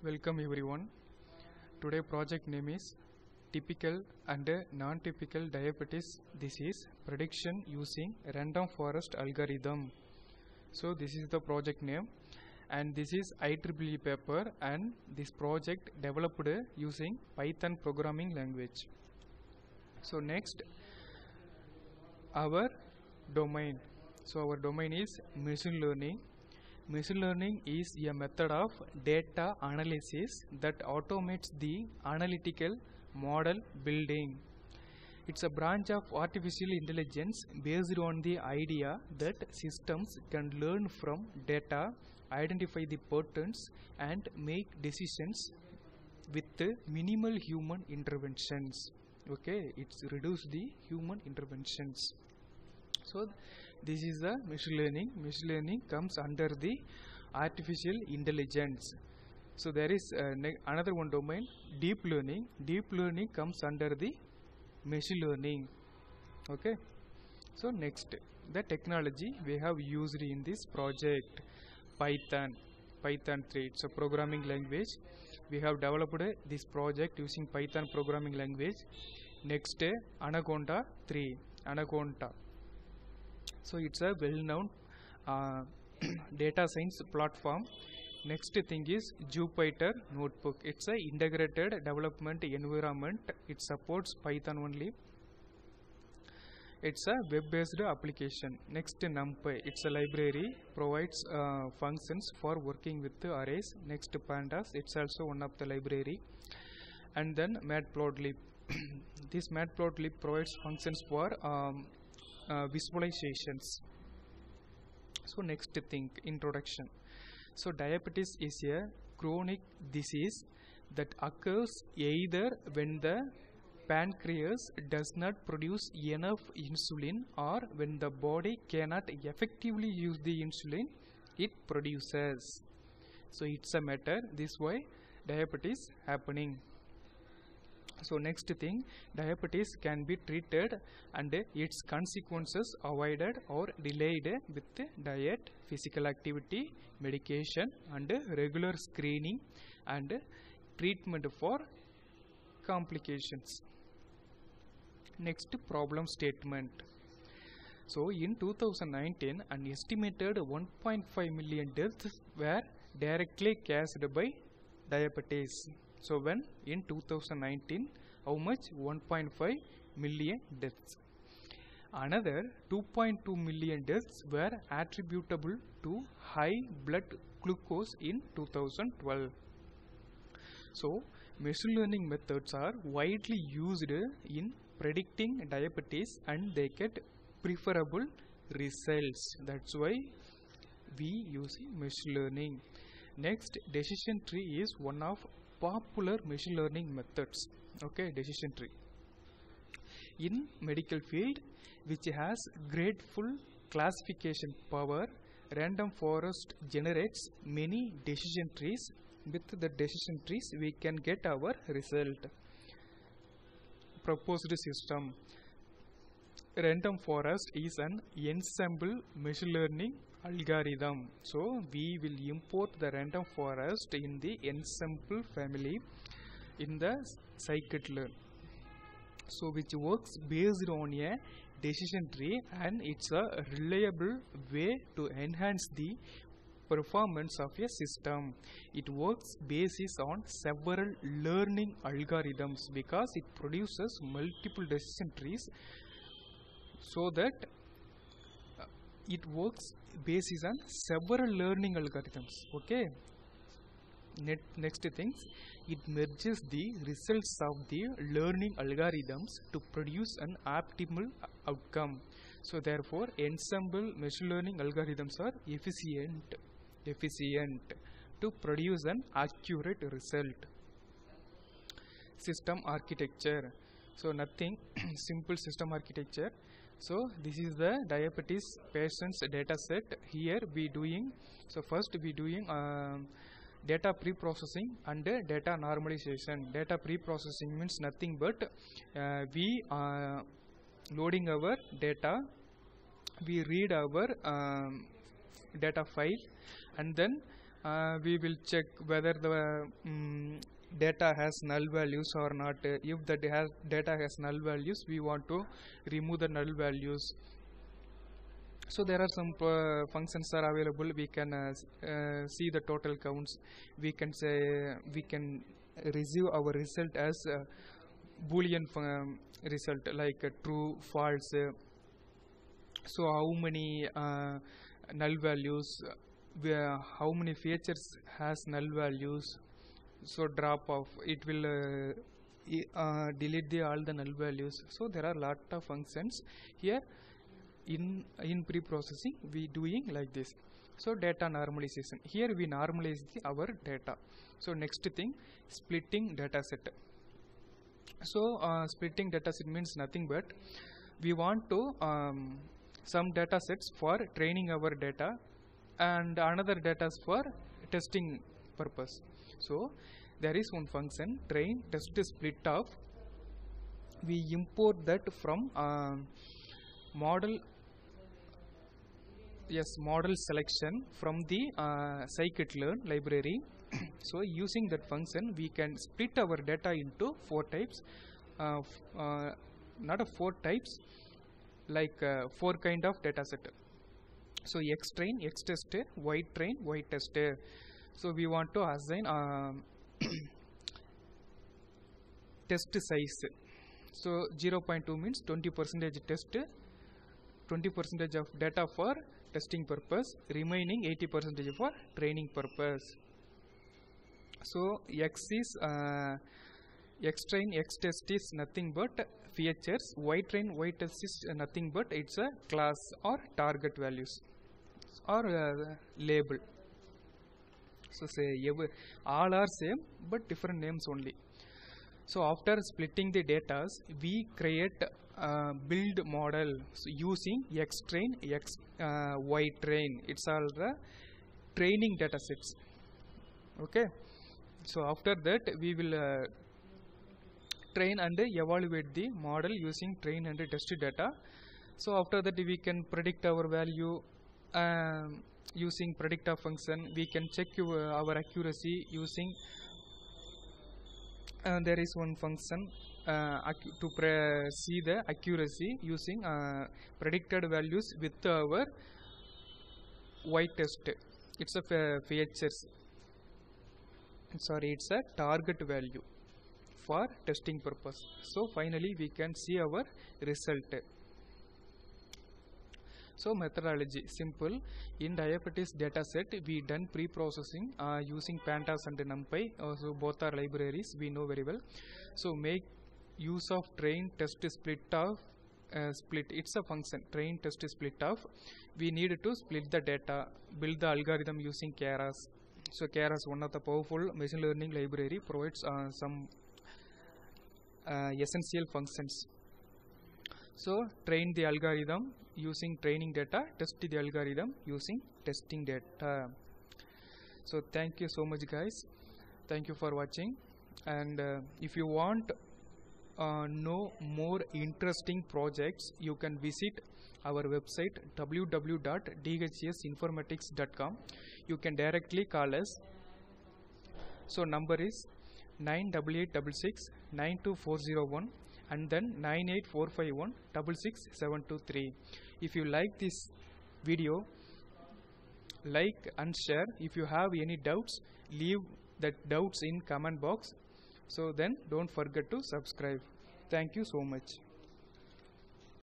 Welcome everyone. Today project name is typical and non-typical diabetes disease prediction using random forest algorithm. So this is the project name and this is IEEE paper and this project developed using Python programming language. So next our domain. So our domain is machine learning. Machine learning is a method of data analysis that automates the analytical model building. It's a branch of artificial intelligence based on the idea that systems can learn from data, identify the patterns, and make decisions with minimal human interventions. Okay, it's reduce the human interventions. So this is the machine learning. Machine learning comes under the artificial intelligence. So there is another one domain, deep learning. Deep learning comes under the machine learning. Okay. So next, the technology we have used in this project, Python 3. It's a programming language. We have developed this project using Python programming language. Next, Anaconda 3. Anaconda. So it's a well-known data science platform. Next thing is Jupyter Notebook. It's a integrated development environment. It supports Python only. It's a web-based application. Next, NumPy. It's a library, provides functions for working with the arrays. Next, Pandas. It's also one of the library. And then Matplotlib. This Matplotlib provides functions for visualizations. So next thing, introduction. So diabetes is a chronic disease that occurs either when the pancreas does not produce enough insulin or when the body cannot effectively use the insulin it produces. So it's a matter, this why diabetes happening. So next thing, diabetes can be treated and its consequences avoided or delayed with diet, physical activity, medication and regular screening and treatment for complications. Next, problem statement. So in 2019, an estimated 1.5 million deaths were directly caused by diabetes. So when in 2019, how much? 1.5 million deaths. Another 2.2 million deaths were attributable to high blood glucose in 2012. So machine learning methods are widely used in predicting diabetes and they get preferable results. That's why we use machine learning. Next, decision tree is one of popular machine learning methods. Okay, decision tree in medical field which has grateful classification power. Random forest generates many decision trees. With the decision trees we can get our result. Proposed system. Random forest is an ensemble machine learning algorithm. So we will import the random forest in the ensemble family in the scikit-learn. So which works based on a decision tree and it's a reliable way to enhance the performance of a system. It works based on several learning algorithms because it produces multiple decision trees, so that it works based on several learning algorithms. Okay. Next things, it merges the results of the learning algorithms to produce an optimal outcome. So therefore ensemble machine learning algorithms are efficient to produce an accurate result. System architecture. So nothing simple system architecture. So this is the diabetes patients data set. Here we doing, so first we doing data pre-processing and data normalization. Data pre-processing means nothing but we loading our data, we read our data file and then we will check whether the data has null values or not. If the data has null values, we want to remove the null values. So there are some functions are available. We can see the total counts. We can say we can receive our result as Boolean result, like true, false. So how many null values, how many features has null values. So drop off, it will delete all the null values. So there are lot of functions here. In pre-processing we doing like this. So data normalization, here we normalize our data. So next thing, splitting data set. So splitting data set means nothing but we want to some data sets for training our data and another data for testing purpose. So there is one function, train test split off. We import that from model selection from the scikit-learn library. So using that function we can split our data into 4 types, not 4 types, like 4 kind of data set. So X train, X test, Y train, Y test. So we want to assign test size. So 0.2 means 20% test, 20% of data for testing purpose, remaining 80% for training purpose. So X is X train, X test is nothing but features. Y train, Y test is nothing but it's a class or target values or label. So say all are same but different names only. So after splitting the data, we create build model using X train, Y train. It's all the training data sets. Okay. So after that we will train and evaluate the model using train and test data. So after that we can predict our value using predictor function. We can check our accuracy using there is one function to see the accuracy using predicted values with our Y test. It's a features. Sorry, it's a target value for testing purpose. So finally we can see our result. So methodology simple. In diabetes dataset we done pre-processing using pandas and numpy. So both are libraries we know very well. So make use of train test split off. It's a function, train test split off. We need to split the data, build the algorithm using Keras. So Keras, one of the powerful machine learning library, provides some essential functions. So train the algorithm using training data, test the algorithm using testing data. So thank you so much guys, thank you for watching. And if you want know more interesting projects, you can visit our website www.dhsinformatics.com. You can directly call us. So number is 98866 92401 and then 98451 66723. If you like this video, like and share. If you have any doubts, leave that doubts in comment box. So then don't forget to subscribe. Thank you so much.